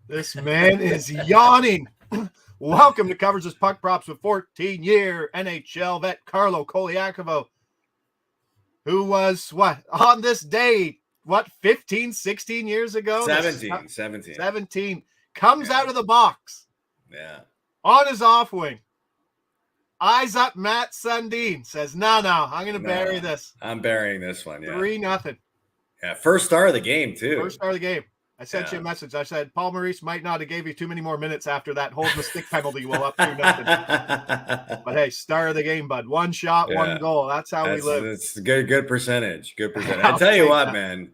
This man is yawning. Welcome to Covers His Puck Props with 14-year NHL vet Carlo Colaiacovo, who was, on this day, 15, 16 years ago? 17. Comes out of the box. Yeah. On his off wing. Eyes up Matt Sundin. Says, no, I'm going to bury this. I'm burying this one, yeah. 3-0. Yeah, first star of the game, too. First star of the game. I sent you a message. I said, Paul Maurice might not have gave you too many more minutes after that holding the stick penalty while up 2-0. But hey, star of the game, bud. One shot, one goal. That's how we live. It's good percentage. Good percentage. I tell you what, man,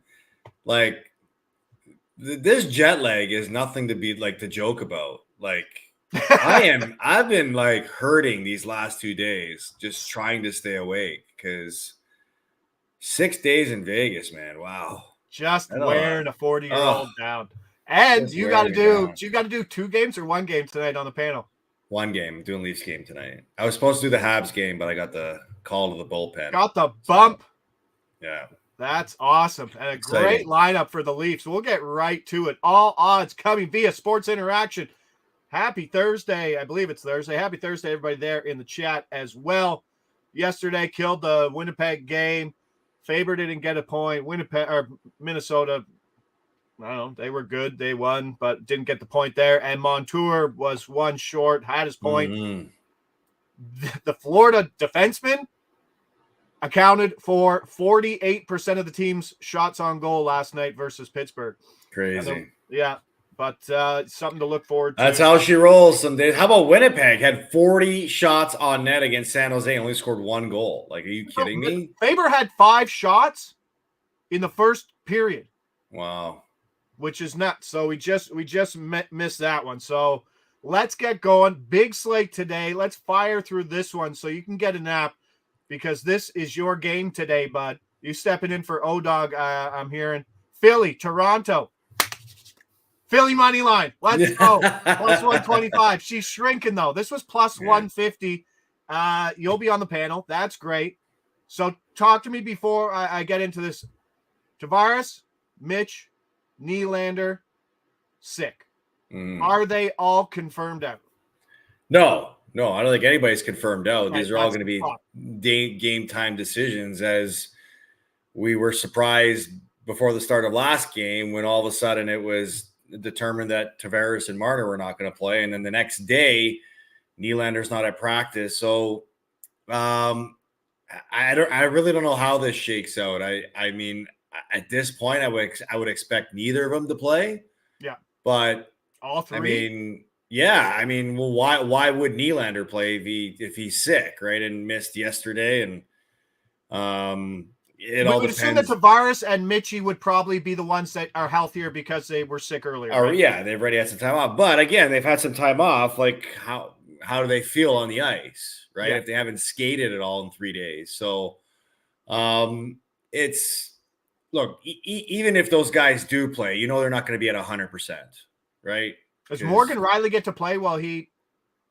like this jet lag is nothing to be like to joke about. Like I've been like hurting these last 2 days, just trying to stay awake because 6 days in Vegas, man. Wow. Just wearing a 40-year-old down. And you got to do 2 games or 1 game tonight on the panel? 1 game. I'm doing Leafs game tonight. I was supposed to do the Habs game, but I got the call to the bullpen. Got the bump. So, yeah. That's awesome. And a great lineup for the Leafs. We'll get right to it. All odds coming via Sports Interaction. Happy Thursday. I believe it's Thursday. Happy Thursday, everybody there in the chat as well. Yesterday killed the Winnipeg game. Faber didn't get a point. Minnesota, I don't know, they were good. They won, but didn't get the point there. And Montour was 1 short, had his point. Mm-hmm. The Florida defenseman accounted for 48% of the team's shots on goal last night versus Pittsburgh. Crazy. But something to look forward to. That's how she rolls some days. How about Winnipeg? Had 40 shots on net against San Jose and only scored 1 goal. Like, are you kidding me? Faber had 5 shots in the first period. Wow. Which is nuts. So we just missed that one. So let's get going. Big slate today. Let's fire through this one so you can get a nap because this is your game today, bud. You stepping in for O-Dog, I'm hearing. Philly, Toronto. Philly money line. Let's go. Plus 125. She's shrinking, though. This was plus 150. You'll be on the panel. That's great. So talk to me before I get into this. Tavares, Mitch, Nylander, sick. Are they all confirmed out? No, I don't think anybody's confirmed out. These are all going to be game time decisions, as we were surprised before the start of last game when all of a sudden it was determined that Tavares and Marner were not going to play. And then the next day, Nylander's not at practice. So I really don't know how this shakes out. I mean, at this point, I would expect neither of them to play. Yeah. But all 3. I mean, well, why would Nylander play if he's sick, right? And missed yesterday. And it all depends. Assume that Tavares and Mitchie would probably be the ones that are healthier because they were sick earlier. Oh, right? Yeah, they've already had some time off. But again, they've had some time off. Like, how do they feel on the ice, right? Yeah. If they haven't skated at all in 3 days. So even if those guys do play, they're not going to be at 100%, right? Does Morgan Riley get to play while he?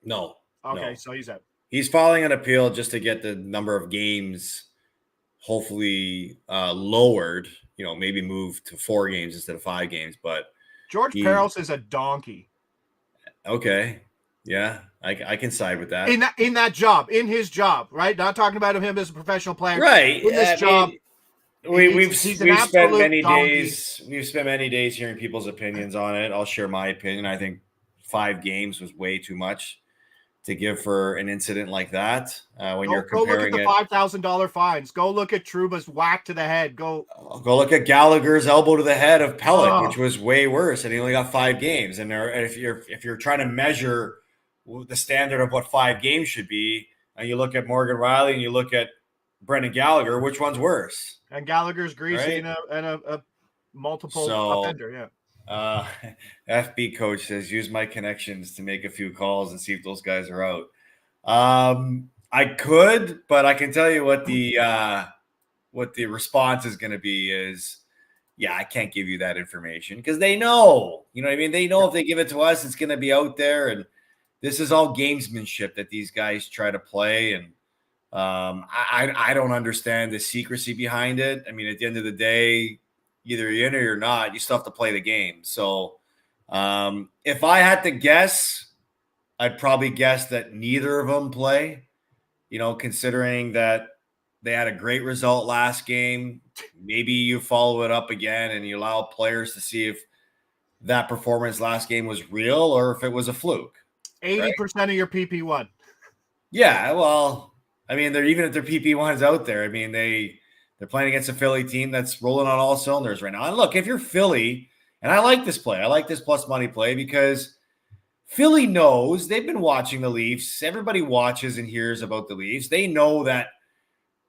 No. Okay, so he's out. He's filing an appeal just to get the number of games hopefully lowered, maybe moved to 4 games instead of 5 games. But George Peros is a donkey. Okay. Yeah, I can side with that. In his job, right? Not talking about him as a professional player. Right. In this job. We've spent many days. We've spent many days hearing people's opinions on it. I'll share my opinion. I think 5 games was way too much to give for an incident like that. When you're comparing go look at the $5,000 fines. Go look at Trouba's whack to the head. Go look at Gallagher's elbow to the head of Pellet, which was way worse, and he only got 5 games. And if you're trying to measure the standard of what 5 games should be, and you look at Morgan Riley and you look at Brendan Gallagher, which one's worse? And Gallagher's greasy, right? and a multiple offender, yeah. FB coach says, use my connections to make a few calls and see if those guys are out. I could, but I can tell you what the response is going to be is, yeah, I can't give you that information because they know, you know what I mean? They know if they give it to us, it's going to be out there. And this is all gamesmanship that these guys try to play. And I don't understand the secrecy behind it. I mean, at the end of the day, either you're in or you're not, you still have to play the game. So If I had to guess, I'd probably guess that neither of them play, considering that they had a great result last game. Maybe you follow it up again and you allow players to see if that performance last game was real or if it was a fluke. 80% of your PP1. Yeah, well, I mean, even if their PP1's out there, I mean, they're playing against a Philly team that's rolling on all cylinders right now. And look, if you're Philly, and I like this play, I like this plus money play because Philly knows they've been watching the Leafs. Everybody watches and hears about the Leafs. They know that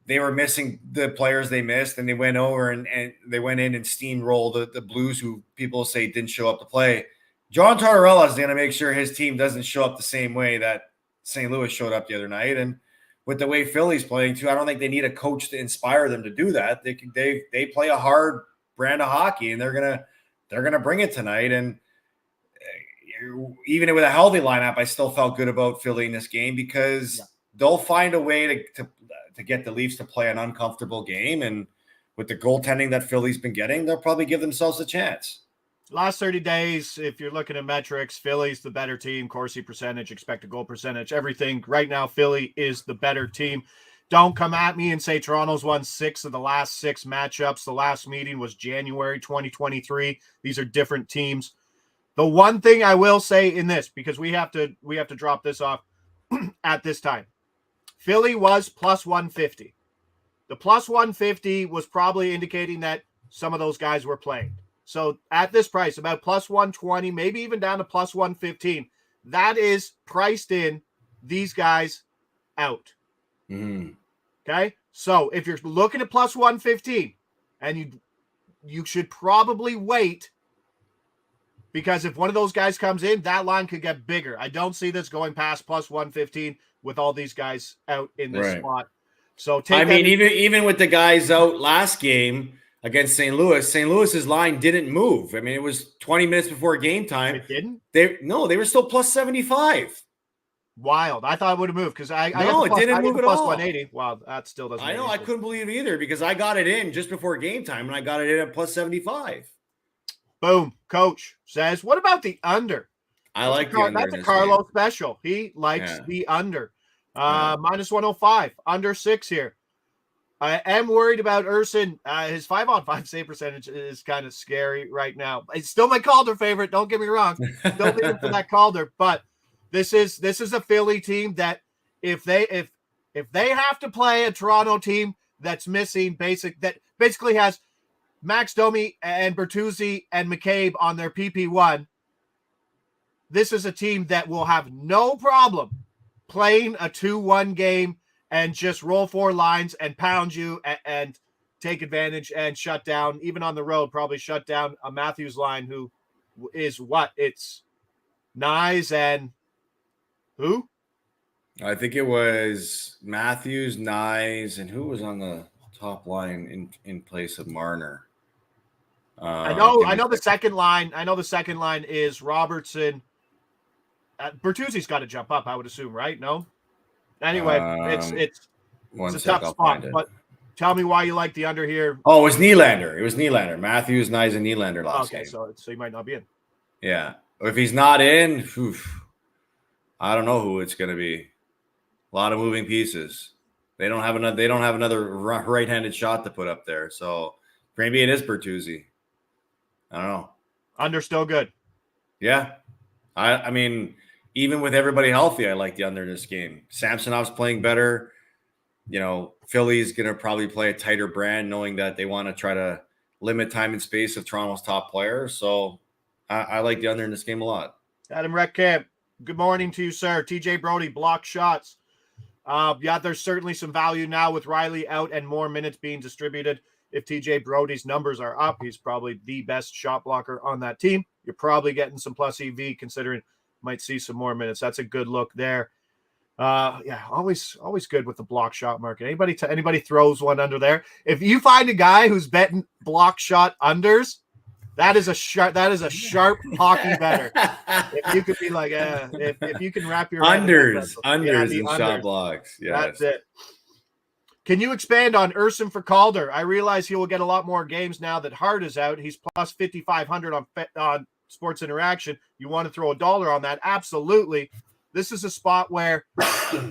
they were missing the players they missed, and they went over and they went in and steamrolled the Blues, who people say didn't show up to play. John Tortorella is going to make sure his team doesn't show up the same way that St. Louis showed up the other night. And with the way Philly's playing too, I don't think they need a coach to inspire them to do that. They play a hard brand of hockey, and they're gonna bring it tonight. And even with a healthy lineup, I still felt good about Philly in this game because they'll find a way to get the Leafs to play an uncomfortable game. And with the goaltending that Philly's been getting, they'll probably give themselves a chance. Last 30 days, if you're looking at metrics, Philly's the better team. Corsi percentage, expected goal percentage, everything. Right now, Philly is the better team. Don't come at me and say Toronto's won 6 of the last 6 matchups. The last meeting was January 2023. These are different teams. The one thing I will say in this, because we have to drop this off at this time, Philly was plus 150. The plus 150 was probably indicating that some of those guys were playing. So at this price, about plus 120, maybe even down to plus 115, that is priced in these guys out. Mm-hmm. Okay? So if you're looking at plus 115, and you should probably wait, because if one of those guys comes in, that line could get bigger. I don't see this going past plus 115 with all these guys out in this spot. So even with the guys out last game against St. Louis's line didn't move. I mean, it was 20 minutes before game time. It didn't? They were still plus 75. Wild. I thought it would have moved because it didn't move at all. 180. Wow, that still doesn't. I know. I couldn't believe it either because I got it in just before game time and I got it in at plus 75. Boom. Coach says, what about the under? I like the under. That's a Carlo special. He likes the under. Minus 105. Under 6 here. I am worried about Urson. His 5-on-5 save percentage is kind of scary right now. It's still my Calder favorite. Don't get me wrong. Still leaving for that Calder. But this is a Philly team that if they have to play a Toronto team that's missing that basically has Max Domi and Bertuzzi and McCabe on their PP1, this is a team that will have no problem playing a 2-1 game and just roll 4 lines and pound you and take advantage and shut down, even on the road, probably shut down a Matthews line who is what? It's Nyes and who? I think it was Matthews, Nyes, and who was on the top line in place of Marner? I know the second line. I know the second line is Robertson. Bertuzzi's got to jump up, I would assume, right? No? Anyway, it's a tough spot. But tell me why you like the under here. Oh, it was Nylander. Matthews, Nyes, and Nylander last game. So he might not be in. Yeah. If he's not in, I don't know who it's going to be. A lot of moving pieces. They don't have another right-handed shot to put up there. So maybe it is Bertuzzi. I don't know. Under still good. Yeah. I mean, even with everybody healthy, I like the under in this game. Samsonov's playing better. Philly's going to probably play a tighter brand, knowing that they want to try to limit time and space of Toronto's top players. So I like the under in this game a lot. Adam Reckcamp, good morning to you, sir. TJ Brody, block shots. There's certainly some value now with Riley out and more minutes being distributed. If TJ Brody's numbers are up, he's probably the best shot blocker on that team. You're probably getting some plus EV considering might see some more minutes. That's a good look there. Always good with the block shot market. Anybody throws one under there. If you find a guy who's betting block shot unders, that is a sharp hockey better. If you could be like, if you can wrap your unders and shot blocks. Yes. That's it. Can you expand on Urson for Calder? I realize he will get a lot more games now that Hart is out. He's plus 5,500 on Sports Interaction. You want to throw $1 on that? Absolutely. This is a spot where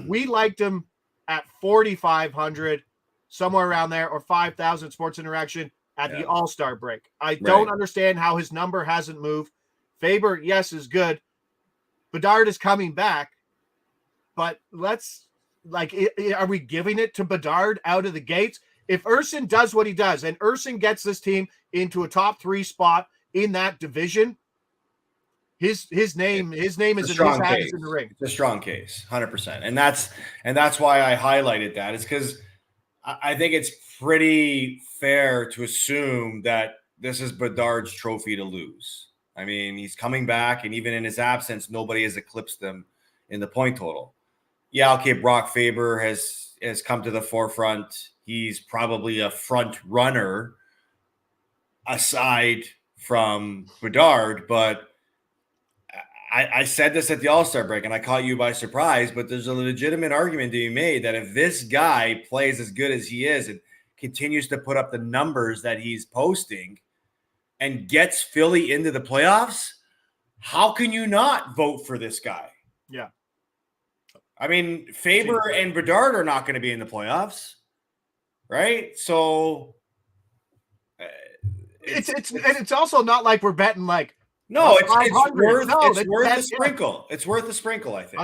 we liked him at 4,500, somewhere around there, or 5,000 Sports Interaction at the All-Star break. I don't understand how his number hasn't moved. Faber, yes, is good. Bedard is coming back, but are we giving it to Bedard out of the gates? If Urson does what he does, and Urson gets this team into a top 3 spot in that division, his name is in his hat is in the ring. It's a strong case, 100%. And that's why I highlighted that. It's because I think it's pretty fair to assume that this is Bedard's trophy to lose. I mean, he's coming back, and even in his absence, nobody has eclipsed him in the point total. Yeah, okay, Brock Faber has come to the forefront. He's probably a front runner aside from Bedard, but I said this at the All-Star break, and I caught you by surprise, but there's a legitimate argument to be made that if this guy plays as good as he is and continues to put up the numbers that he's posting and gets Philly into the playoffs, how can you not vote for this guy? Yeah. I mean, Faber and Bedard are not going to be in the playoffs, right? So it's also not like we're betting like, no, it's worth a sprinkle. It's worth a sprinkle, I think.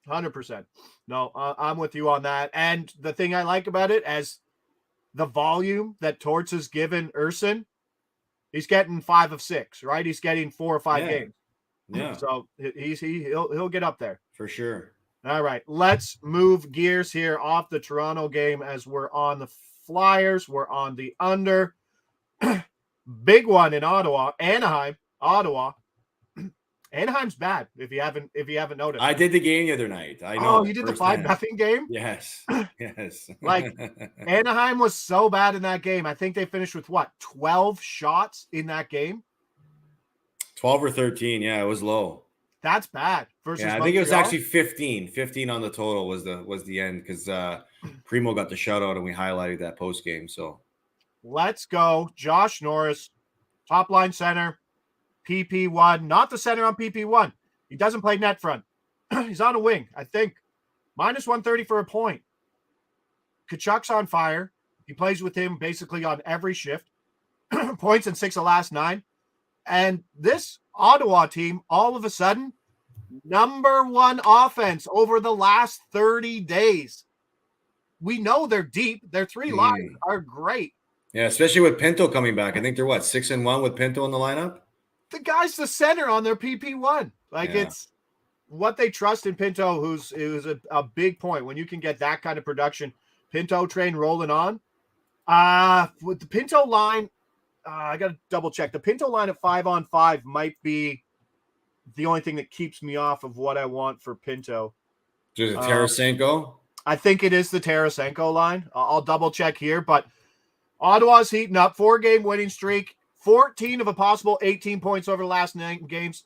100%. No, I'm with you on that. And the thing I like about it, as the volume that Torts has given Urson, he's getting 5 of 6, right? He's getting 4 or 5 games. Yeah. So he'll get up there for sure. All right, let's move gears here off the Toronto game as we're on the Flyers. We're on the under. Big one in Ottawa, Anaheim, Ottawa. Anaheim's bad. If you haven't noticed, I did the game the other night. I know. Oh, you did the 5-0 game? Yes, yes. Like Anaheim was so bad in that game. I think they finished with 12 shots in that game. 12 or 13. Yeah, it was low. That's bad. Versus I think it was actually 15. 15 on the total was the end because Primo got the shutout and we highlighted that post game. So let's go. Josh Norris, top line center, PP1, not the center on PP1. He doesn't play net front. He's on a wing, I think. Minus 130 for a point. Kachuk's on fire. He plays with him basically on every shift. Points in 6 of last 9. And this Ottawa team, all of a sudden, number 1 offense over the last 30 days. We know they're deep. Their 3 lines are great. Yeah, especially with Pinto coming back. I think they're 6-1 with Pinto in the lineup? The guy's the center on their PP1. It's what they trust in Pinto, who's a big point. When you can get that kind of production, Pinto train rolling on. With the Pinto line, I got to double check. The Pinto line at 5-on-5 might be the only thing that keeps me off of what I want for Pinto. Is it Tarasenko? I think it is the Tarasenko line. I'll double check here, but Ottawa's heating up. 4-game winning streak. 14 of a possible 18 points over the last 9 games.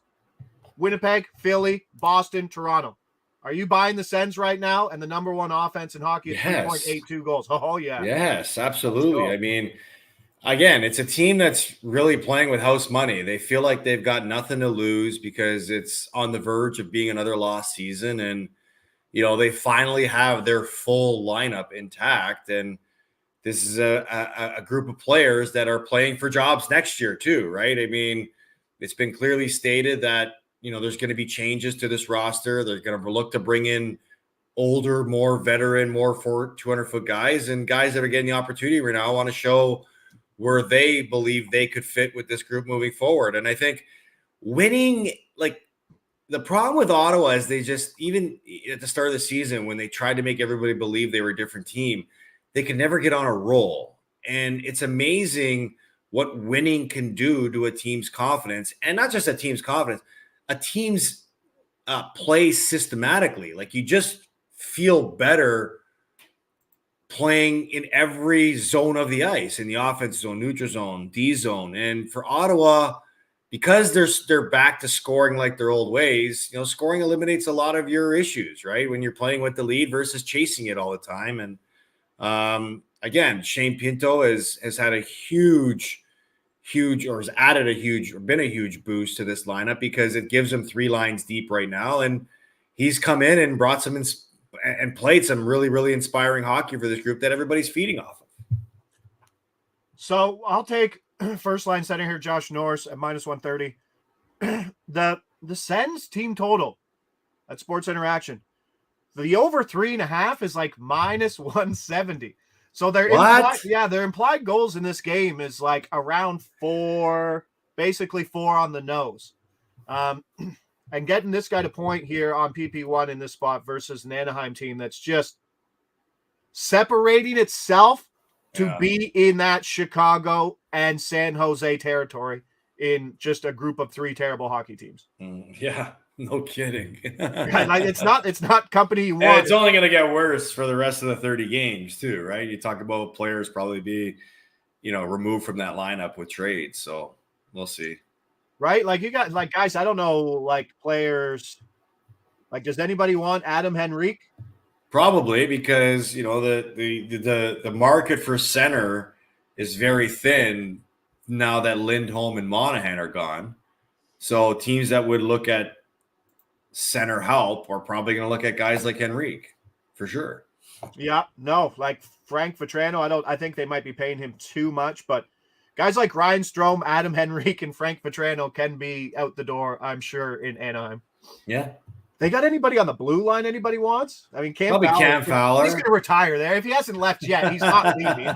Winnipeg, Philly, Boston, Toronto. Are you buying the Sens right now? And the number 1 offense in hockey is 3.82 goals. Oh, yeah. Yes, absolutely. I mean, again, it's a team that's really playing with house money. They feel like they've got nothing to lose because it's on the verge of being another lost season. And, they finally have their full lineup intact. And this is a group of players that are playing for jobs next year too, right? I mean, it's been clearly stated that, there's going to be changes to this roster. They're going to look to bring in older, more veteran, more 200-foot guys, and guys that are getting the opportunity right now want to show where they believe they could fit with this group moving forward. And I think winning, the problem with Ottawa is they just, even at the start of the season, when they tried to make everybody believe they were a different team, they could never get on a roll. And it's amazing what winning can do to a team's confidence, and not just a team's confidence, a team's play systematically. You just feel better playing in every zone of the ice, in the offense zone, neutral zone, D zone. And for Ottawa, because they're back to scoring like their old ways, scoring eliminates a lot of your issues, right? When you're playing with the lead versus chasing it all the time. And again, Shane Pinto has had a huge huge or has added been a huge boost to this lineup because it gives him 3 lines deep right now. And he's come in and brought some and played some really, really inspiring hockey for this group that everybody's feeding off of. So I'll take first line center here, Josh Norris at -130. The Sens team total at Sports Interaction, the over 3.5 is like -170. So their implied goals in this game is like around 4, basically 4 on the nose. And getting this guy to point here on PP1 in this spot versus an Anaheim team that's just separating itself to be in that Chicago and San Jose territory in just a group of 3 terrible hockey teams. Yeah. No kidding. It's not company you want. And it's only going to get worse for the rest of the 30 games too, right? You talk about players probably be, removed from that lineup with trades. So we'll see. Right? Like you got like guys, I don't know, like players. Like, does anybody want Adam Henrique? Probably because the market for center is very thin now that Lindholm and Monahan are gone. So teams that would look at center help are probably going to look at guys like Henrique for sure. Yeah, no, like Frank Vetrano, I think they might be paying him too much, but guys like Ryan Strome, Adam Henrique, and Frank Vetrano can be out the door, I'm sure, in Anaheim. Yeah. They got anybody on the blue line anybody wants? I mean, Cam Fowler. He's going to retire there. If he hasn't left yet, he's not leaving.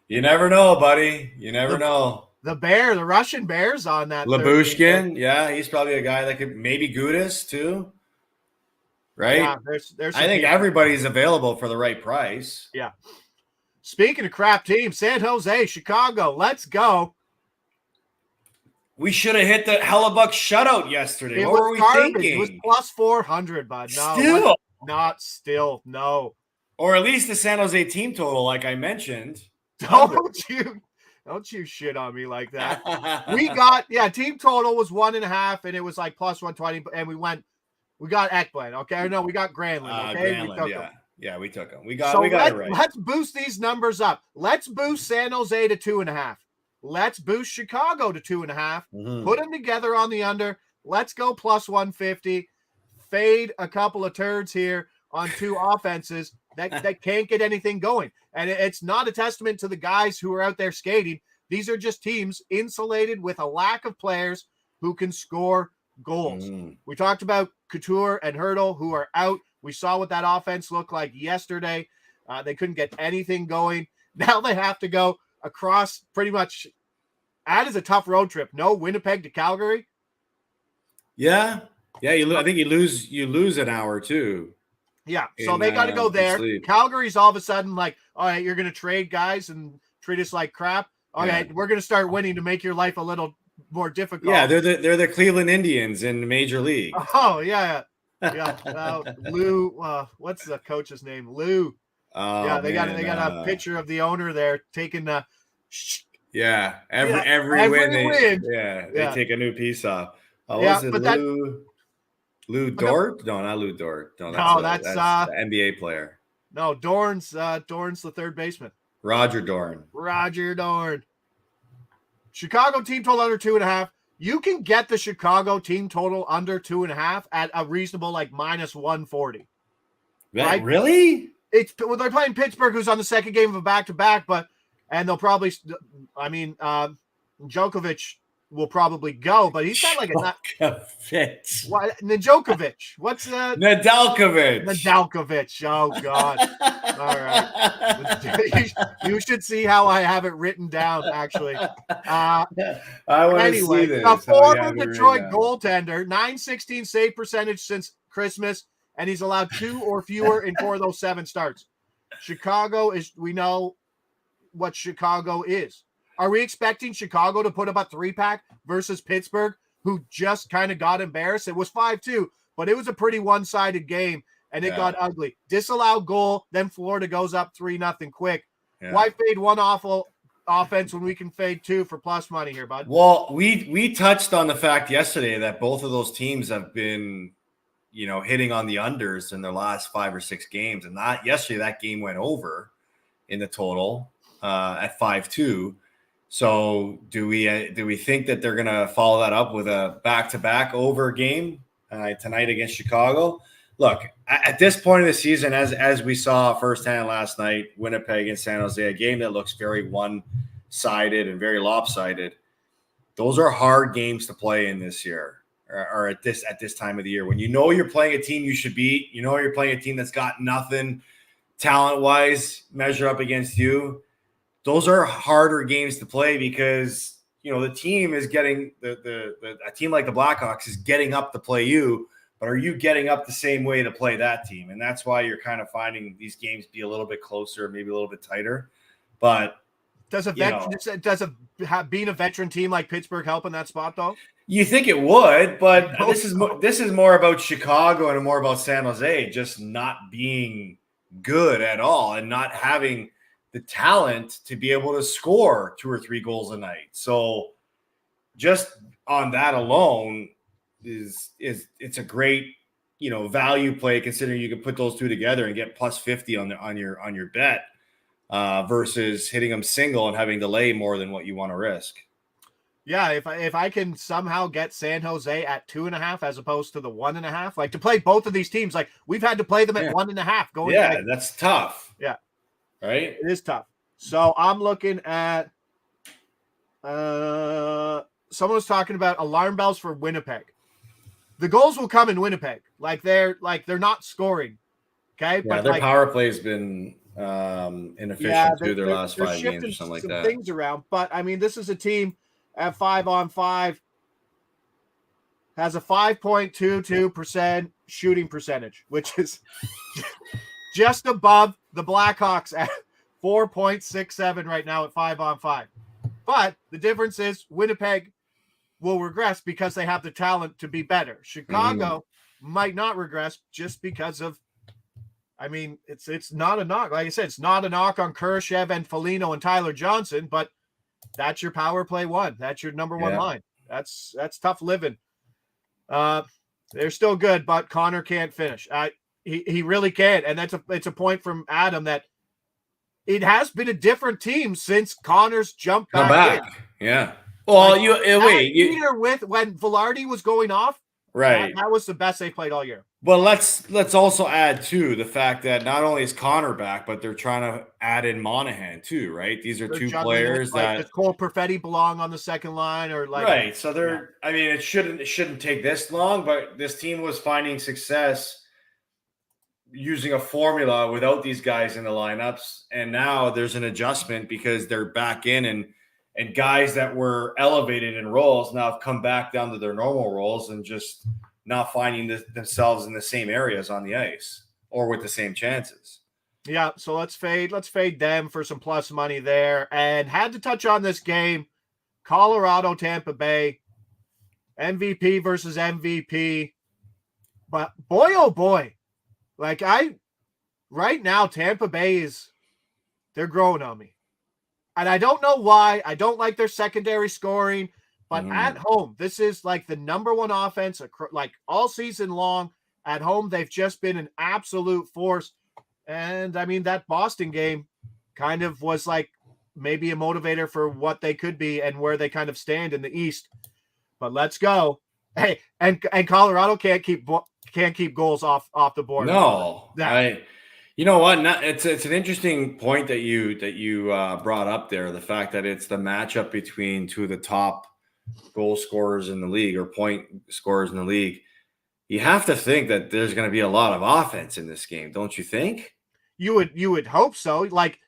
You never know, buddy. You never know. The Russian Bears on that. Labushkin, yeah, he's probably a guy that could, maybe Gudis too, right? Yeah, there's I think everybody's available for the right price. Yeah. Speaking of crap teams, San Jose, Chicago, let's go. We should have hit the Hellebuck shutout yesterday. What were we thinking? It was plus 400, bud. No, no. Or at least the San Jose team total, like I mentioned. Don't you shit on me like that. We got, team total was 1.5, and it was like plus 120, and we got Ekblad, okay? No, we got Granlund, okay? We took him. We got it right. Let's boost these numbers up. Let's boost San Jose to 2.5. Let's boost Chicago to 2.5. Mm-hmm. Put them together on the under. Let's go plus 150. Fade a couple of turds here on 2 offenses that can't get anything going. And it's not a testament to the guys who are out there skating. These are just teams insulated with a lack of players who can score goals. We talked about Couture and Hurdle who are out. We saw what that offense looked like yesterday. They couldn't get anything going. Now they have to go across pretty much. That is a tough road trip. No, Winnipeg to Calgary. Yeah. I think you lose an hour too. Yeah, so they got to go there. Calgary's all of a sudden like, all right, you're going to trade guys and treat us like crap. All right, we're going to start winning to make your life a little more difficult. Yeah, they're the Cleveland Indians in the Major League. Oh, yeah. Lou, what's the coach's name? Lou. Oh, they got a picture of the owner there taking the every win. They take a new piece off. Was it Lou Dort? No, not Lou Dort. No, that's the NBA player. No, Dorn's the third baseman. Roger Dorn. Chicago team total under 2.5. You can get the Chicago team total under 2.5 at a reasonable like -140. Right? Really? They're playing Pittsburgh, who's on the second game of a back-to-back, and they'll probably. Djokovic will probably go, but he's got like Djokovic. Djokovic. What's that? Nedeljkovic. Oh God. All right. You should see how I have it written down, actually. I want to see this. A former Detroit goaltender, .916 save percentage since Christmas, and he's allowed 2 or fewer in 4 of those 7 starts. We know what Chicago is. Are we expecting Chicago to put up a 3-pack versus Pittsburgh, who just kind of got embarrassed? It was 5-2, but it was a pretty one-sided game, and it got ugly. Disallowed goal, then Florida goes up 3-0 quick. Yeah. Why fade one awful offense when we can fade 2 for plus money here, bud? Well, we touched on the fact yesterday that both of those teams have been, hitting on the unders in their last 5 or 6 games, and yesterday that game went over in the total at 5-2. So do we think that they're going to follow that up with a back-to-back over game tonight against Chicago? Look, at this point of the season, as we saw firsthand last night, Winnipeg and San Jose, a game that looks very one-sided and very lopsided. Those are hard games to play in this year, or at this time of the year. When you know you're playing a team you should beat, you know you're playing a team that's got nothing talent-wise measure up against you. Those are harder games to play because the team is getting a team like the Blackhawks is getting up to play you, but are you getting up the same way to play that team? And that's why you're kind of finding these games be a little bit closer, maybe a little bit tighter. But being a veteran team like Pittsburgh help in that spot though? You think it would, but this is more about Chicago and more about San Jose just not being good at all and not having the talent to be able to score 2 or 3 goals a night. So just on that alone it's a great, value play considering you can put those two together and get plus 50 on your bet versus hitting them single and having to lay more than what you want to risk. Yeah, if I can somehow get San Jose at 2.5 as opposed to the 1.5, like to play both of these teams, like we've had to play them at 1.5 going. Yeah, that's tough. Yeah. Right? It is tough. So I'm looking at someone was talking about alarm bells for Winnipeg. The goals will come in Winnipeg. They're not scoring. Okay. Yeah, but their power play has been inefficient through their last 5 games or something like that. Things around. But I mean, this is a team at 5-on-5 has a 5.22% shooting percentage, which is just above the Blackhawks at 4.67 right now at 5-on-5. But the difference is Winnipeg will regress because they have the talent to be better. Chicago might not regress just because of, it's not a knock. Like I said, it's not a knock on Kurashev and Foligno and Tyler Johnson, but that's your power play one. That's your number one line. That's tough living. They're still good, but Connor can't finish. He really can't. And it's a point from Adam that it has been a different team since Connor's jumped back in. Yeah. Well, with when Velarde was going off, right? That was the best they played all year. Well, let's also add to the fact that not only is Connor back, but they're trying to add in Monahan too, right? These are two players that does Cole Perfetti belong on the second line or right. So they're. Yeah. I mean, it shouldn't take this long, but this team was finding success using a formula without these guys in the lineups, and now there's an adjustment because they're back in and guys that were elevated in roles now have come back down to their normal roles and just not finding themselves in the same areas on the ice or with the same chances. Yeah, so let's fade them for some plus money there. And had to touch on this game, Colorado, Tampa Bay, MVP versus MVP. But boy, oh boy, right now, Tampa Bay they're growing on me. And I don't know why. I don't like their secondary scoring, but at home, this is like the number one offense, all season long. At home, they've just been an absolute force. And I mean, that Boston game kind of was like maybe a motivator for what they could be and where they kind of stand in the East. But let's go. Hey, and Colorado can't keep goals off the board. No, you know what? It's an interesting point that you brought up there. The fact that it's the matchup between two of the top goal scorers in the league or point scorers in the league. You have to think that there's going to be a lot of offense in this game, don't you think? You would hope so. Like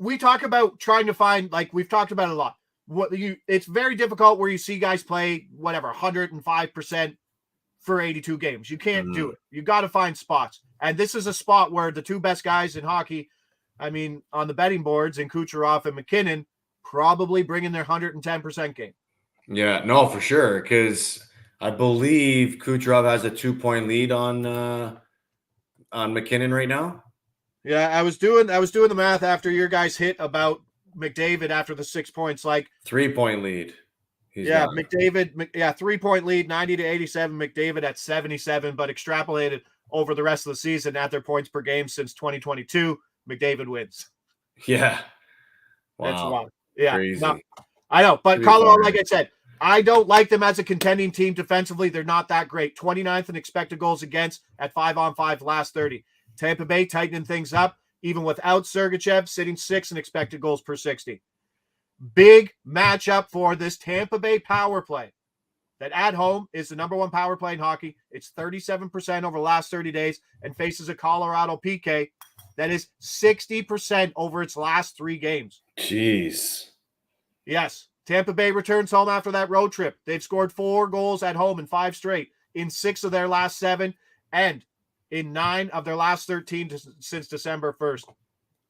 we talk about trying to find, we've talked about it a lot. It's very difficult where you see guys play 105% for 82 games. You can't do it. You got to find spots. And this is a spot where the two best guys in hockey, on the betting boards, in Kucherov and McKinnon, probably bringing their 110% game. Yeah, no, for sure. Because I believe Kucherov has a 2-point lead on McKinnon right now. Yeah, I was doing the math after your guys hit about McDavid after the 6 points, 3-point lead. McDavid, 3-point lead, 90-87. McDavid at 77, but extrapolated over the rest of the season at their points per game since 2022, McDavid wins. Yeah. Wow. That's wild. Yeah, Crazy. no, I know. But Colorado, like I said, I don't like them as a contending team defensively. They're not that great. 29th in expected goals against at 5-on-5 last 30. Tampa Bay tightening things up, even without Sergachev, sitting 6th in expected goals per 60. Big matchup for this Tampa Bay power play that at home is the number one power play in hockey. It's 37% over the last 30 days and faces a Colorado PK that is 60% over its last 3 games. Jeez. Yes. Tampa Bay returns home after that road trip. They've scored 4 goals at home in 5 straight, in 6 of their last 7, and in 9 of their last 13 since December 1st.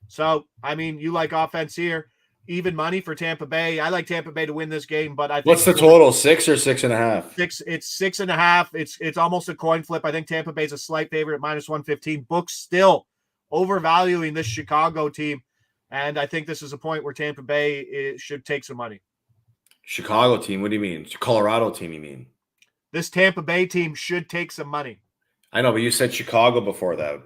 So, I mean, you like offense here. Even money for Tampa Bay. I like Tampa Bay to win this game, but I think what's the total? 6 or 6.5? 6. It's 6.5. It's almost a coin flip. I think Tampa Bay's a slight favorite at -115. Books still overvaluing this Chicago team, and I think this is a point where Tampa Bay should take some money. Chicago team? What do you mean? Colorado team? You mean? This Tampa Bay team should take some money. I know, but you said Chicago before that.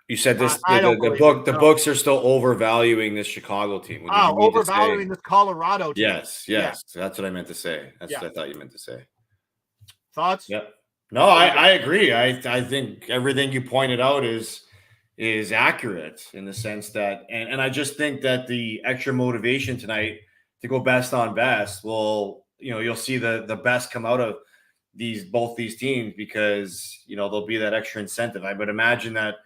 You said this. The books are still overvaluing this Chicago team. Overvaluing this Colorado team. Yes. Yeah. That's what I meant to say. That's what I thought you meant to say. Thoughts? Yep. No, I agree. I think everything you pointed out is accurate in the sense that, and I just think that the extra motivation tonight to go best on best will, you'll see the best come out of both these teams because, there'll be that extra incentive. I would imagine that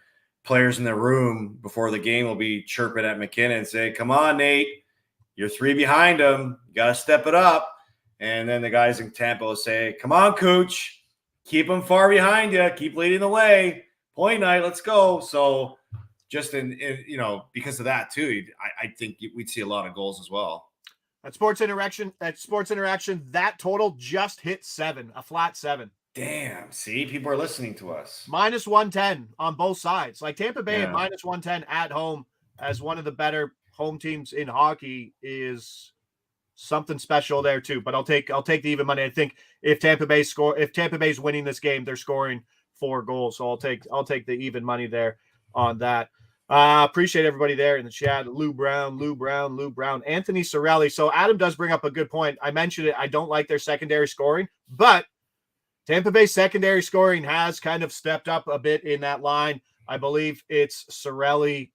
players in the room before the game will be chirping at McKinnon and say, come on, Nate, you're 3 behind him. You got to step it up. And then the guys in Tampa will say, come on, coach, keep them far behind you. Keep leading the way. Point night, let's go. So just because of that too, I think we'd see a lot of goals as well. At Sports Interaction, that total just hit 7, a flat 7. Damn, see, people are listening to us. -110 on both sides. Like Tampa Bay at -110 at home as one of the better home teams in hockey is something special there too. But I'll take the even money. I think if Tampa Bay's winning this game, they're scoring 4 goals. So I'll take the even money there on that. Appreciate everybody there in the chat. Lou Brown, Anthony Sorelli. So Adam does bring up a good point. I mentioned it. I don't like their secondary scoring, but Tampa Bay secondary scoring has kind of stepped up a bit in that line. I believe it's Sorelli.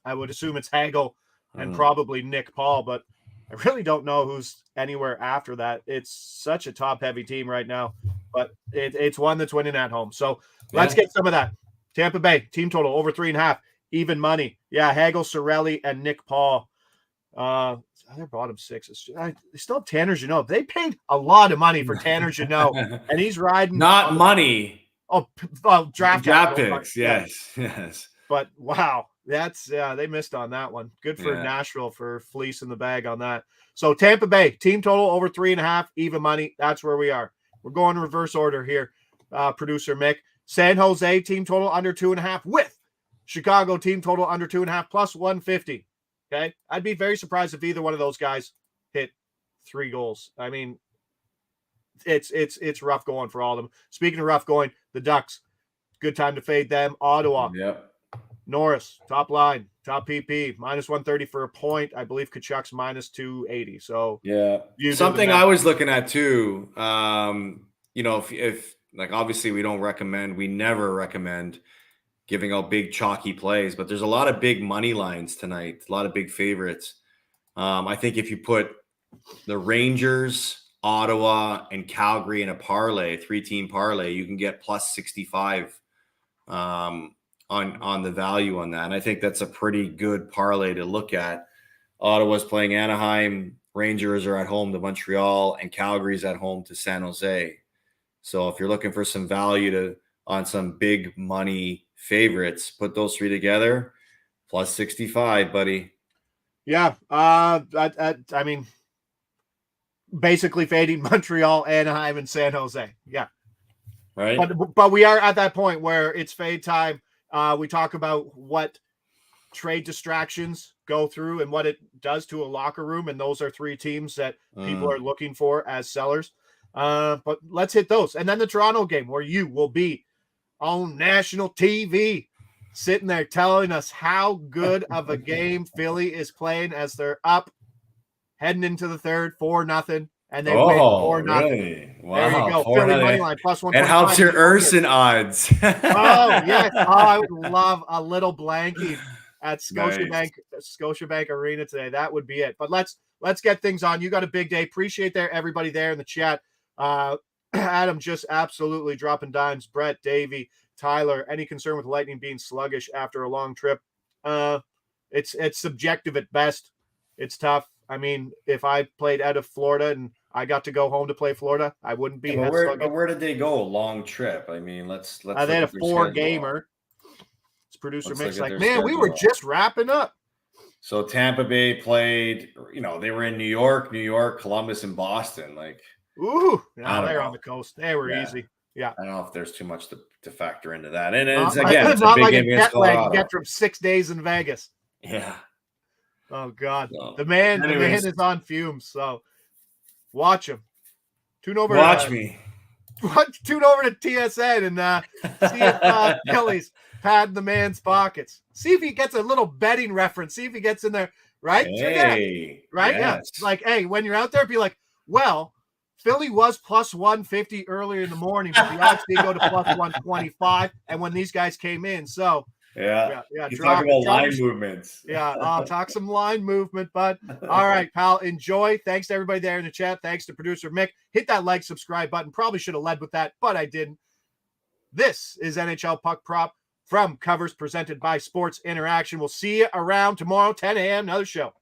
I would assume it's Hagel and probably Nick Paul, but I really don't know who's anywhere after that. It's such a top-heavy team right now, but it's one that's winning at home. So let's get some of that. Tampa Bay, team total over 3.5, even money. Yeah, Hagel, Sorelli, and Nick Paul. Their bottom 6. They still have Tanner Jeannot. They paid a lot of money for Tanner Jeannot, and he's riding. Not money. Draft picks. Yes. But wow, they missed on that one. Good for Nashville for fleecing the bag on that. So Tampa Bay team total over 3.5, even money. That's where we are. We're going in reverse order here. Producer Mick. San Jose team total under 2.5 with Chicago team total under 2.5 plus 150. Okay, I'd be very surprised if either one of those guys hit 3 goals. I mean, it's rough going for all of them. Speaking of rough going, the Ducks, good time to fade them. Ottawa, Norris, top line, top PP, -130 for a point. I believe Kachuk's -280. So something I was looking at too. If like obviously we never recommend giving out big chalky plays, but there's a lot of big money lines tonight, a lot of big favorites. I think if you put the Rangers, Ottawa, and Calgary in a parlay, 3-team parlay, you can get +65 on the value on that. And I think that's a pretty good parlay to look at. Ottawa's playing Anaheim, Rangers are at home to Montreal, and Calgary's at home to San Jose. So if you're looking for some value on some big money favorites, put those 3 together, +65, buddy. Yeah. I mean, basically fading Montreal, Anaheim, and San Jose. Yeah. Right. But we are at that point where it's fade time. We talk about what trade distractions go through and what it does to a locker room. And those are 3 teams that people are looking for as sellers. But let's hit those. And then the Toronto game where you will be on national TV sitting there telling us how good of a game Philly is playing as they're up, heading into the third, 4-0, and they win 4-0. Really? Wow. There you go. Philly money line plus 125. It helps your Urson odds. Oh, yes. Oh, I would love a little blankie at Scotiabank Arena today. That would be it. But let's get things on. You got a big day. Appreciate everybody there in the chat. Adam just absolutely dropping dimes. Brett, Davey, Tyler, any concern with Lightning being sluggish after a long trip? It's subjective at best. It's tough. I mean, if I played out of Florida and I got to go home to play Florida, I wouldn't be. But where did they go? Long trip. I mean, let's. They had a 4-gamer. It's producer Mick's like, man, we were just wrapping up. So Tampa Bay played. They were in New York, Columbus, and Boston. Like, ooh, no, they're on the coast. They were easy. Yeah. I don't know if there's too much to factor into that. And it's a big game against Colorado. You get from 6 days in Vegas. Yeah. Oh God, the man is on fumes. So watch him. Tune over. Tune over to TSN and see if Philly's padding the man's pockets. See if he gets a little betting reference. See if he gets in there. Right? Hey, right? Yes. Yeah. Like, hey, when you're out there, be like, well, Philly was plus 150 earlier in the morning, but the odds did go to plus 125. And when these guys came in, so. Yeah. He's talking about line movements. Yeah, I'll talk some line movement, bud. All right, pal. Enjoy. Thanks to everybody there in the chat. Thanks to producer Mick. Hit that like, subscribe button. Probably should have led with that, but I didn't. This is NHL Puck Prop from Covers presented by Sports Interaction. We'll see you around tomorrow, 10 a.m. Another show.